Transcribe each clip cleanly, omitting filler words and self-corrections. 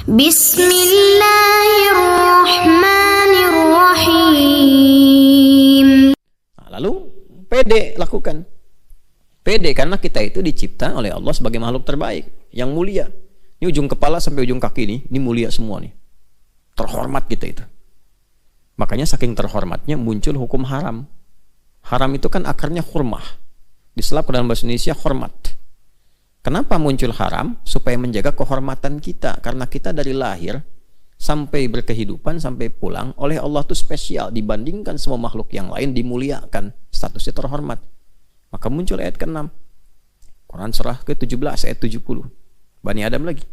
Bismillahirrahmanirrahim. Nah, lalu pede lakukan. Pede karena kita itu dicipta oleh Allah sebagai makhluk terbaik, yang mulia. Ini ujung kepala sampai ujung kaki ini mulia semua nih. Terhormat kita itu. Makanya saking terhormatnya muncul hukum haram. Haram itu kan akarnya hurmah. Diselap dalam bahasa Indonesia hormat. Kenapa muncul haram? Supaya menjaga kehormatan kita. Karena kita dari lahir sampai berkehidupan, sampai pulang, oleh Allah itu spesial. Dibandingkan semua makhluk yang lain dimuliakan. Statusnya terhormat. Maka muncul ayat ke-6. Quran surah ke-17 ayat 70. Bani Adam lagi.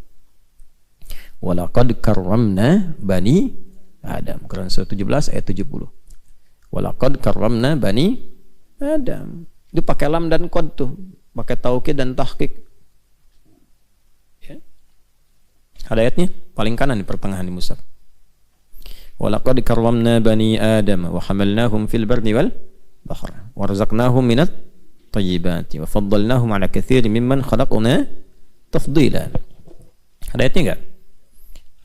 Walaqad karramna bani Adam. Quran surah 17 ayat 70. Walaqad karramna bani Adam. Itu pakai lam dan qad tuh. Pakai taukid dan tahqiq. Ya. Ada ayatnya paling kanan di pertengahan di mushaf. Walaqad karramna bani Adam wa hamalnahum fil barri wal bahr wa razaqnahum minat tayyibati wa faddalnahum ala katsirin mimman khalaqna tafdila. Ada ayatnya enggak?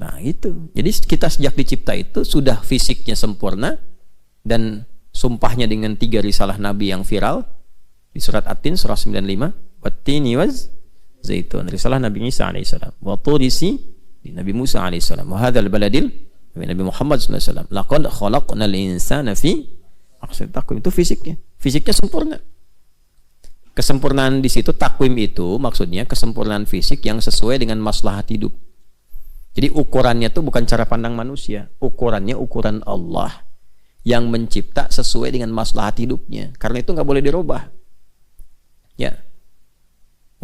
Nah, itu. Jadi kita sejak dicipta itu sudah fisiknya sempurna dan sumpahnya dengan 3 risalah nabi yang viral di surat At-Tin surah 95, wat-tini waz zaitun, risalah Nabi Isa alaihissalam, wa turisi di Nabi Musa alaihissalam, wa hadzal baladil Nabi Muhammad sallallahu alaihi wasallam, laqad khalaqnal insana fi ahsani taqwim. Itu fisiknya. Fisiknya sempurna. Kesempurnaan di situ takwim itu maksudnya kesempurnaan fisik yang sesuai dengan maslahat hidup. Jadi ukurannya itu bukan cara pandang manusia, ukurannya ukuran Allah yang mencipta sesuai dengan maslahat hidupnya. Karena itu nggak boleh dirubah. Ya.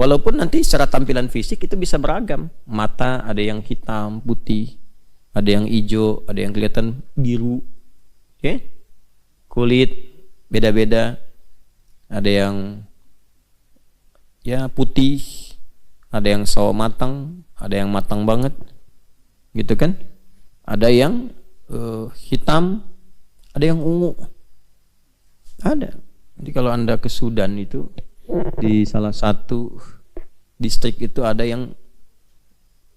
Walaupun nanti secara tampilan fisik itu bisa beragam. Mata ada yang hitam, putih, ada yang hijau, ada yang kelihatan biru. Okay? Kulit beda-beda. Ada yang ya putih, ada yang sawo matang, ada yang matang banget, gitu kan? Ada yang hitam, ada yang ungu, ada. Jadi kalau Anda ke Sudan itu di salah satu distrik itu ada yang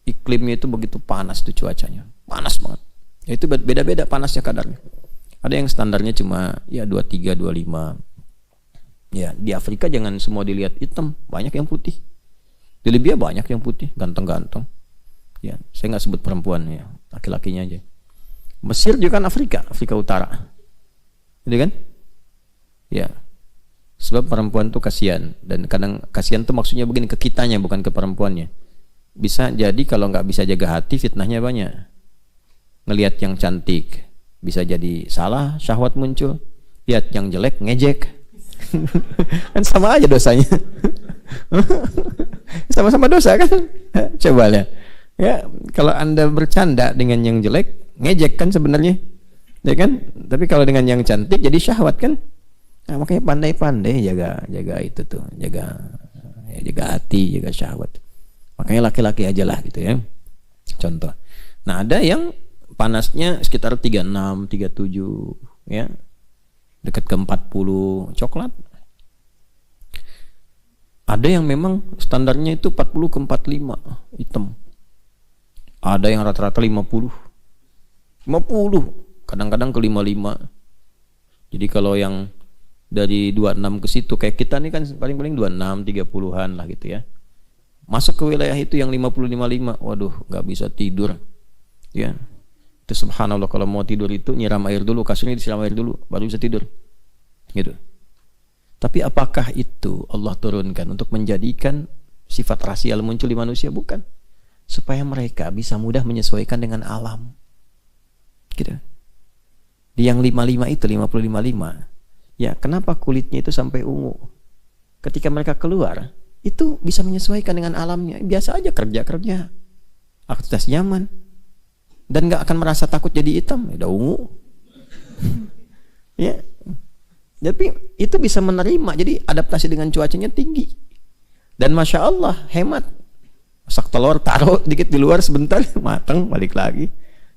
iklimnya itu begitu panas tuh cuacanya, panas banget. Ya, itu beda-beda panasnya kadarnya. Ada yang standarnya cuma ya 23, 25. Ya, di Afrika jangan semua dilihat hitam, banyak yang putih. Di Libya banyak yang putih, ganteng-ganteng. Ya, saya nggak sebut perempuan ya, laki-lakinya aja. Mesir juga kan Afrika, Afrika Utara. Gitu kan? Ya. Sebab perempuan tuh kasihan, dan kadang kasihan tuh maksudnya begini, ke kitanya bukan ke perempuannya. Bisa jadi kalau nggak bisa jaga hati, fitnahnya banyak. Ngelihat yang cantik bisa jadi salah, syahwat muncul. Lihat yang jelek, ngejek. Kan sama aja dosanya. Sama-sama dosa kan? Coba lihat. Ya, kalau Anda bercanda dengan yang jelek, ngejek kan sebenarnya. Ya kan? Tapi kalau dengan yang cantik jadi syahwat kan? Nah, makanya pandai-pandai jaga itu tuh, jaga hati, jaga syahwat. Makanya laki-laki aja lah gitu ya. Contoh. Nah, ada yang panasnya sekitar 36, 37 ya. Dekat ke 40 coklat. Ada yang memang standarnya itu 40 ke 45 hitam. Ada yang rata-rata 50, kadang-kadang ke 55. Jadi kalau yang dari 26 ke situ kayak kita nih kan paling-paling 26, 30-an lah gitu ya. Masuk ke wilayah itu yang 50, 55, waduh nggak bisa tidur. Ya. Itu subhanallah, kalau mau tidur itu nyiram air dulu, kasurnya disiram air dulu baru bisa tidur gitu. Tapi apakah itu Allah turunkan untuk menjadikan sifat rasial muncul di manusia? Bukan. Supaya mereka bisa mudah menyesuaikan dengan alam gitu. Di yang 55 itu 50-55, ya kenapa kulitnya itu sampai ungu? Ketika mereka keluar itu bisa menyesuaikan dengan alamnya, biasa aja kerja aktivitas nyaman, dan nggak akan merasa takut jadi hitam, udah ungu. Ya, tapi itu bisa menerima, jadi adaptasi dengan cuacanya tinggi. Dan masya Allah hemat, masak telur taruh dikit di luar sebentar matang balik lagi.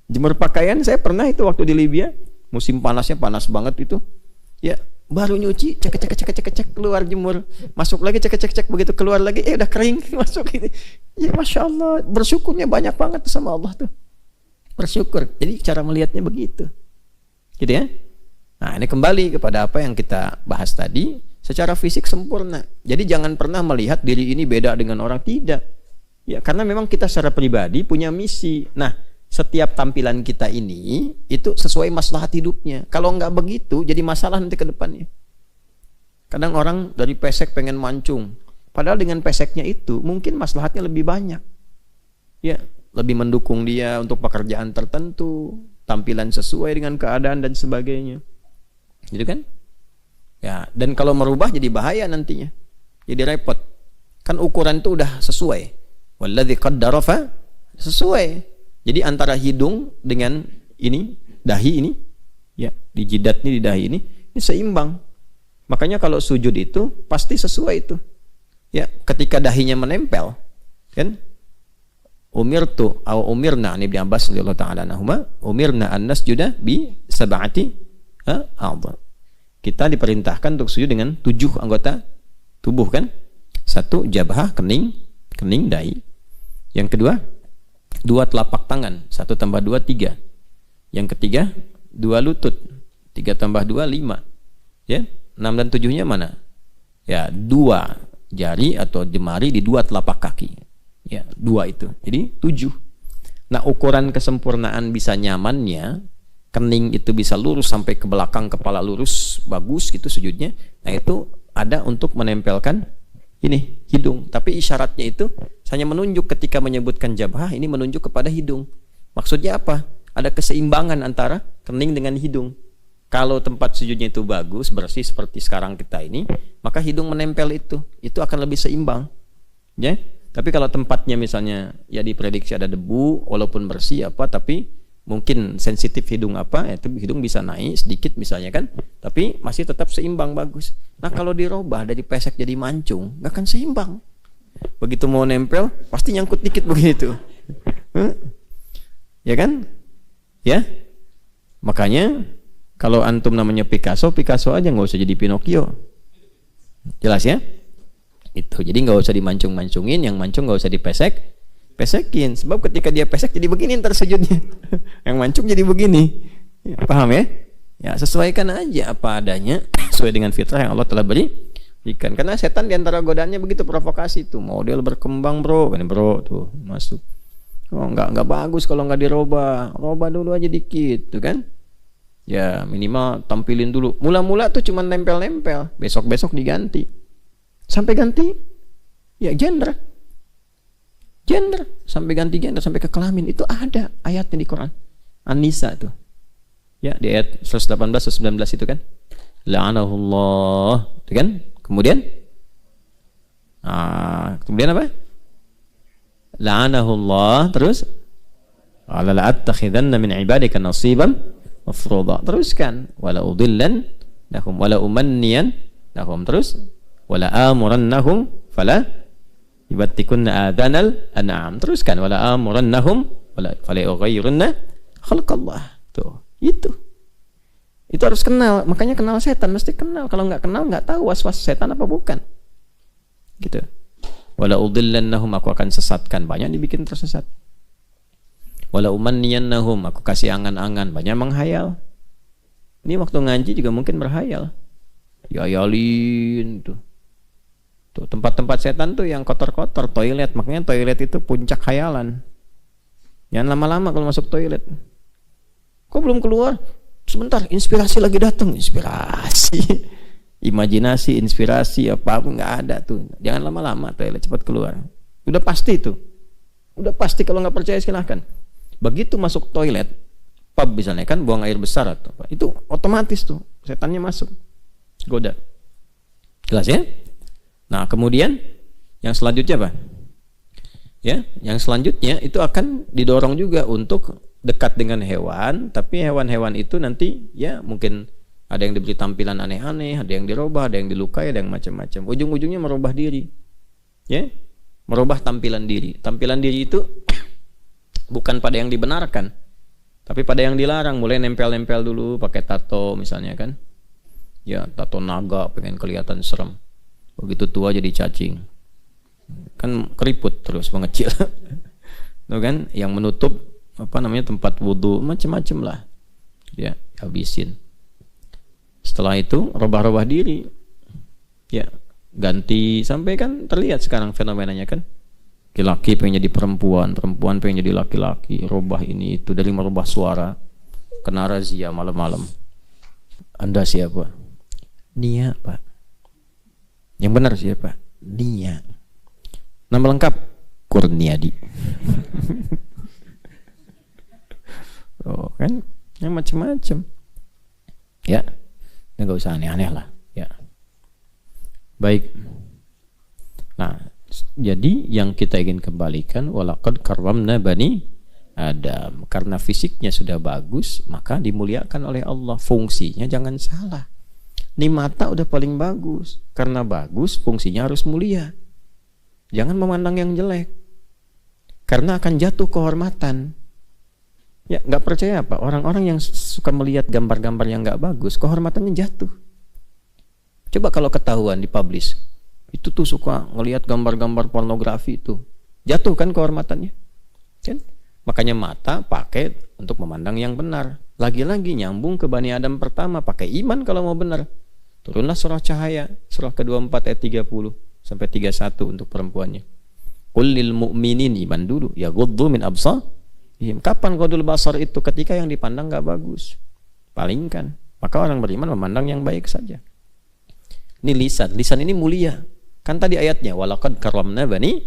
Jemur pakaian saya pernah itu waktu di Libya, musim panasnya panas banget itu, ya baru nyuci, cek, keluar jemur, masuk lagi, cek, begitu keluar lagi, udah kering, masuk gitu. Ya Masya Allah, bersyukurnya banyak banget sama Allah tuh. Bersyukur. Jadi cara melihatnya begitu. Gitu ya. Nah, ini kembali kepada apa yang kita bahas tadi, secara fisik sempurna. Jadi jangan pernah melihat diri ini beda dengan orang, tidak. Ya, karena memang kita secara pribadi punya misi. Nah, setiap tampilan kita ini itu sesuai maslahat hidupnya. Kalau nggak begitu, jadi masalah nanti ke depannya. Kadang orang dari pesek pengen mancung, padahal dengan peseknya itu mungkin maslahatnya lebih banyak. Ya, lebih mendukung dia untuk pekerjaan tertentu, tampilan sesuai dengan keadaan dan sebagainya. Gitu kan? Ya, dan kalau merubah jadi bahaya nantinya. Jadi repot. Kan ukuran itu udah sesuai. Walladzi qaddara fa sesuai. Jadi antara hidung dengan ini, dahi ini, ya, di jidat ini, di dahi ini seimbang. Makanya kalau sujud itu pasti sesuai itu. Ya, ketika dahinya menempel, kan? Umirtu atau umirna, ini Ibnu Abbas radhiyallahu taala anhuma, umirna an nasjuda bi sab'ati a'dha. Kita diperintahkan untuk sujud dengan 7 anggota tubuh, kan? 1 jabhah, kening dahi. Yang kedua 2 telapak tangan, 1 tambah 2 3. Yang ketiga 2 lutut, 3 tambah 2 5. Ya, 6 dan 7-nya mana? Ya, 2 jari atau jemari di 2 telapak kaki. Ya, 2 itu. Jadi 7. Nah, ukuran kesempurnaan bisa nyamannya, kening itu bisa lurus sampai ke belakang, kepala lurus, bagus gitu sujudnya. Nah, itu ada untuk menempelkan ini hidung, tapi isyaratnya itu hanya menunjuk ketika menyebutkan jabhah, ini menunjuk kepada hidung. Maksudnya apa? Ada keseimbangan antara kening dengan hidung. Kalau tempat sujudnya itu bagus, bersih seperti sekarang kita ini, maka hidung menempel itu akan lebih seimbang. Ya. Tapi kalau tempatnya misalnya ya diprediksi ada debu, walaupun bersih apa, tapi mungkin sensitif hidung apa, itu hidung bisa naik sedikit misalnya kan, tapi masih tetap seimbang bagus. Nah, kalau dirubah dari pesek jadi mancung, nggak akan seimbang. Begitu mau nempel pasti nyangkut dikit begitu. Ya kan? Ya. Makanya kalau antum namanya Picasso aja, nggak usah jadi Pinocchio. Jelas ya? Itu. Jadi nggak usah dimancung-mancungin, yang mancung nggak usah pesekin, sebab ketika dia pesek jadi begini ntar sujudnya. Yang mancung jadi begini. Ya, paham ya? Ya, sesuaikan aja apa adanya sesuai dengan fitrah yang Allah telah berikan. Karena setan diantara godaannya begitu, provokasi tuh, model berkembang bro, ini bro tuh masuk. Oh, nggak bagus kalau nggak dirubah dulu aja dikit tuh kan. Ya minimal tampilin dulu. Mula-mula tuh cuma nempel-nempel, besok-besok diganti. Sampai ganti ya gender sampai ganti gender, sampai ke kelamin. Itu ada ayatnya di Quran An-Nisa tuh ya, di ayat 118-119 itu kan, la'anahullah itu kan. Kemudian apa, la'anahullah, terus ala la'attakhidanna min ibadika nasiban mafruḍa, teruskan wala udillan lahum wala umanniyan lahum, terus wala amurannahum fala yubattikunna adhanal an'am, teruskan wala amurannahum wala fala yughayyirunna khalqallah. Tuh, itu harus kenal. Makanya kenal setan, mesti kenal. Kalau nggak kenal, nggak tahu was-was setan apa bukan. Gitu. Wala udillannahum, aku akan sesatkan, banyak dibikin tersesat. Wala umanniyannahum, aku kasih angan-angan, banyak menghayal. Ini waktu ngaji juga mungkin berhayal. Yayalin tuh. Tuh, tempat-tempat setan tuh yang kotor-kotor, toilet. Makanya toilet itu puncak khayalan. Jangan lama-lama kalau masuk toilet. Kok belum keluar? Sebentar, inspirasi lagi datang. Inspirasi, imajinasi, inspirasi apa pun nggak ada tuh. Jangan lama-lama toilet, cepat keluar. Udah pasti tuh. Udah pasti, kalau nggak percaya silahkan. Begitu masuk toilet, pub misalnya kan, buang air besar atau apa, itu otomatis tuh setannya masuk, goda. Jelas ya? Nah, kemudian yang selanjutnya apa? Ya, yang selanjutnya itu akan didorong juga untuk dekat dengan hewan, tapi hewan-hewan itu nanti ya mungkin ada yang diberi tampilan aneh-aneh, ada yang dirubah, ada yang dilukai, ada yang macam-macam. Ujung-ujungnya merubah diri. Ya, merubah tampilan diri. Tampilan diri itu bukan pada yang dibenarkan, tapi pada yang dilarang. Mulai nempel-nempel dulu, pakai tato misalnya kan. Ya, tato naga pengen kelihatan serem. Begitu tua jadi cacing. Kan keriput terus mengecil. Tuh kan, yang menutup tempat wudhu, macam-macam lah. Ya, habisin. Setelah itu robah-robah diri. Ya, ganti sampai kan terlihat sekarang fenomenanya kan. Laki-laki pengen jadi perempuan, perempuan pengen jadi laki-laki, robah ini itu dari merubah suara. Kena razia malam-malam. Anda siapa? Nia, Pak. Yang benar siapa? Nia. Nama lengkap Kurniadi. Oh kan, yang macam-macam. Ya, nggak usah aneh-aneh lah. Ya, baik. Nah, jadi yang kita ingin kembalikan, walaqad karramna bani Adam. Karena fisiknya sudah bagus, maka dimuliakan oleh Allah. Fungsinya jangan salah. Ini mata udah paling bagus. Karena bagus, fungsinya harus mulia. Jangan memandang yang jelek. Karena akan jatuh kehormatan. Ya, nggak percaya apa? Orang-orang yang suka melihat gambar-gambar yang nggak bagus, kehormatannya jatuh. Coba kalau ketahuan dipublish, itu tuh suka ngelihat gambar-gambar pornografi itu, jatuh kan kehormatannya. Kan? Makanya mata pakai untuk memandang yang benar. Lagi-lagi nyambung ke Bani Adam pertama, pakai iman kalau mau benar. Turunlah surah Cahaya, surah ke-24 ayat 30 sampai 31 untuk perempuannya. Qul lil mu'minin, iman dulu, yaghuddu min absarihim. Kapan ghadul basar itu? Ketika yang dipandang enggak bagus. Palingkan. Maka orang beriman memandang yang baik saja. Ini lisan, lisan ini mulia. Kan tadi ayatnya walaqad karramna bani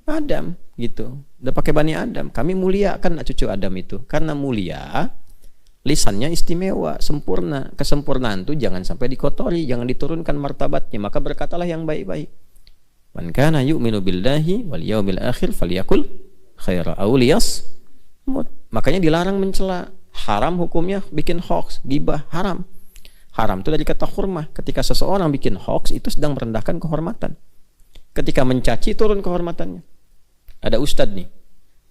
Adam gitu. Udah pakai Bani Adam. Kami mulia kan cucu Adam itu. Karena mulia, lisannya istimewa, sempurna. Kesempurnaan itu jangan sampai dikotori, jangan diturunkan martabatnya. Maka berkatalah yang baik-baik. Man kana yu'minu billahi wal yawmil akhir falyakul khaira aw liyasmut. Makanya dilarang mencela. Haram hukumnya bikin hoax, gibah, haram. Haram itu dari kata hurmah. Ketika seseorang bikin hoax, itu sedang merendahkan kehormatan. Ketika mencaci, turun kehormatannya. Ada ustadz nih,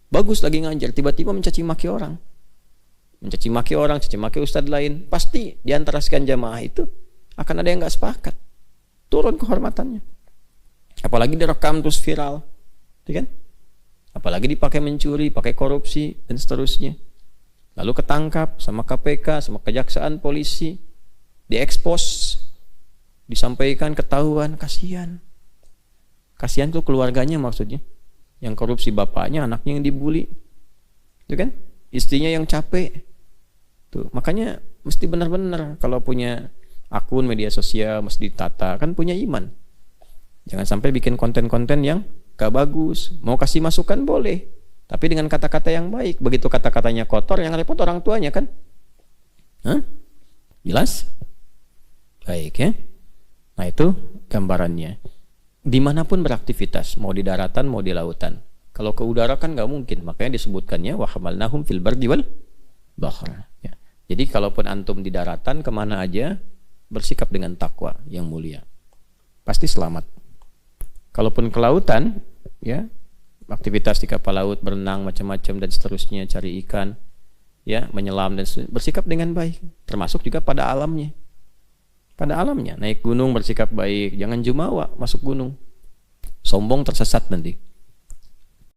bagus lagi ngajar, tiba-tiba mencaci maki orang. Mencaci maki orang, caci maki ustadz lain. Pasti di antara sekian jamaah itu akan ada yang gak sepakat. Turun kehormatannya. Apalagi direkam terus viral, kan? Apalagi dipakai mencuri, pakai korupsi dan seterusnya. Lalu ketangkap sama KPK, sama kejaksaan, polisi, diekspos, disampaikan, ketahuan, kasihan. Kasihan tuh keluarganya maksudnya. Yang korupsi bapaknya, anaknya yang dibully, itu kan? Istrinya yang capek. Tuh, makanya mesti benar-benar kalau punya akun media sosial mesti ditata, kan punya iman. Jangan sampai bikin konten-konten yang gak bagus. Mau kasih masukan boleh, tapi dengan kata-kata yang baik. Begitu kata-katanya kotor, yang repot orang tuanya kan. Hah? Jelas? Baik ya. Nah itu gambarannya. Dimanapun beraktivitas, mau di daratan, mau di lautan. Kalau ke udara kan gak mungkin. Makanya disebutkannya wa hamalnahum fil bardi wal bahr. Ya. Jadi kalaupun antum di daratan, kemana aja bersikap dengan takwa yang mulia, pasti selamat. Kalaupun ke lautan, ya, aktivitas di kapal laut, berenang macam-macam dan seterusnya, cari ikan, ya, menyelam dan bersikap dengan baik, termasuk juga pada alamnya. Pada alamnya, naik gunung bersikap baik, jangan jumawa masuk gunung. Sombong tersesat nanti.